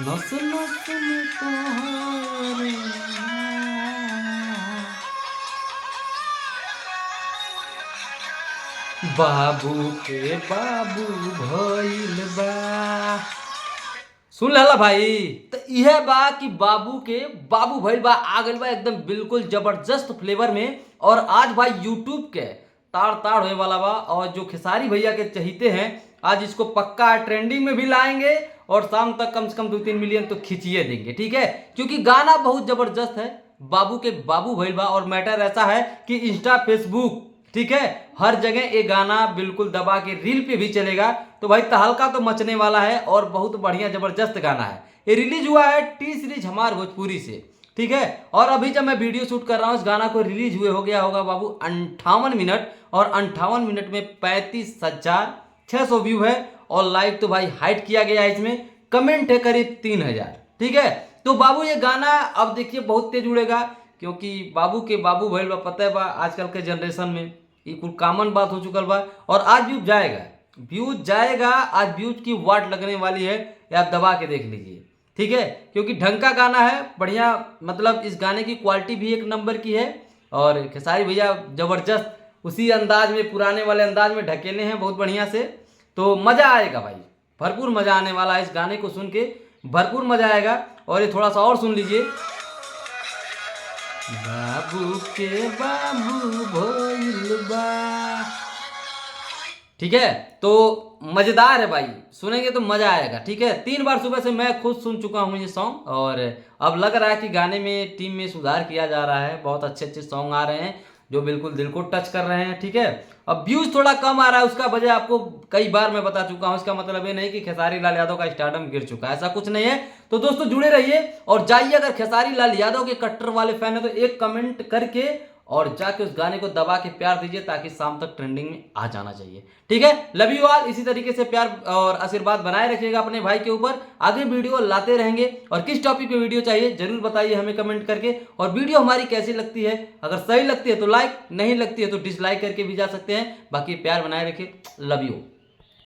नस नस में तोहरे बाबू के बाबू भइल बा। सुन लला भाई, तो यह बा कि बाबू के बाबू भइल बा आ गइल बा एकदम बिल्कुल जबरदस्त फ्लेवर में। और आज भाई यूट्यूब के ताड़ ताड़ होने वाला बा। और जो खेसारी भैया के चहीते हैं आज इसको पक्का ट्रेंडिंग में भी लाएंगे और शाम तक कम से कम 2-3 मिलियन तो खिंचिए देंगे, ठीक है। क्योंकि गाना बहुत जबरदस्त है, बाबू के बाबू भइल बा। और मैटर ऐसा है कि इंस्टा फेसबुक, ठीक है, हर जगह ये गाना बिल्कुल दबा के रील पे भी चलेगा। तो भाई तहलका तो मचने वाला है और बहुत बढ़िया जबरदस्त गाना है। ये रिलीज हुआ है टी सीरीज हमार भोजपुरी से, ठीक है। और अभी जब मैं वीडियो शूट कर रहा हूँ इस गाना को रिलीज हुए हो गया होगा बाबू 58 मिनट। और 58 मिनट में 35,600 व्यू है। और लाइक तो भाई हाइट किया गया है इसमें, कमेंट है करीब 3,000, ठीक है। तो बाबू ये गाना अब देखिए बहुत तेज उड़ेगा, क्योंकि बाबू के बाबू भइल बा। पता है बा आजकल के जनरेशन में ये कुल कॉमन बात हो चुकल बा। और आज व्यूज जाएगा, व्यूज जाएगा, आज व्यूज की वाट लगने वाली है। या आप दबा के देख लीजिए, ठीक है। क्योंकि ढंग का गाना है, बढ़िया, मतलब इस गाने की क्वालिटी भी एक नंबर की है। और खेसारी भैया जबरदस्त उसी अंदाज में, पुराने वाले अंदाज में ढकेले हैं बहुत बढ़िया से। तो मजा आएगा भाई, भरपूर मजा आने वाला है इस गाने को सुन के, भरपूर मजा आएगा। और ये थोड़ा सा और सुन लीजिए। बाबू के बाबू भइल बा, ठीक है। तो मजेदार है भाई, सुनेंगे तो मजा आएगा, ठीक है। 3 बार सुबह से मैं खुद सुन चुका हूँ ये सॉन्ग। और अब लग रहा है कि गाने में टीम में सुधार किया जा रहा है, बहुत अच्छे अच्छे सॉन्ग आ रहे हैं जो बिल्कुल दिल को टच कर रहे हैं, ठीक है। अब व्यूज थोड़ा कम आ रहा है, उसका वजह आपको कई बार मैं बता चुका हूँ। इसका मतलब ये नहीं कि खेसारी लाल यादव का स्टारडम गिर चुका है, ऐसा कुछ नहीं है। तो दोस्तों जुड़े रहिए और जाइए, अगर खेसारी लाल यादव के कट्टर वाले फैन है तो एक कमेंट करके और जाके उस गाने को दबा के प्यार दीजिए, ताकि शाम तक ट्रेंडिंग में आ जाना चाहिए, ठीक है। लव यू ऑल, इसी तरीके से प्यार और आशीर्वाद बनाए रखिएगा अपने भाई के ऊपर। आगे वीडियो लाते रहेंगे और किस टॉपिक पे वीडियो चाहिए जरूर बताइए हमें कमेंट करके। और वीडियो हमारी कैसी लगती है, अगर सही लगती है तो लाइक, नहीं लगती है तो डिसलाइक करके भी जा सकते हैं। बाकी प्यार बनाए रखिए, लव यू।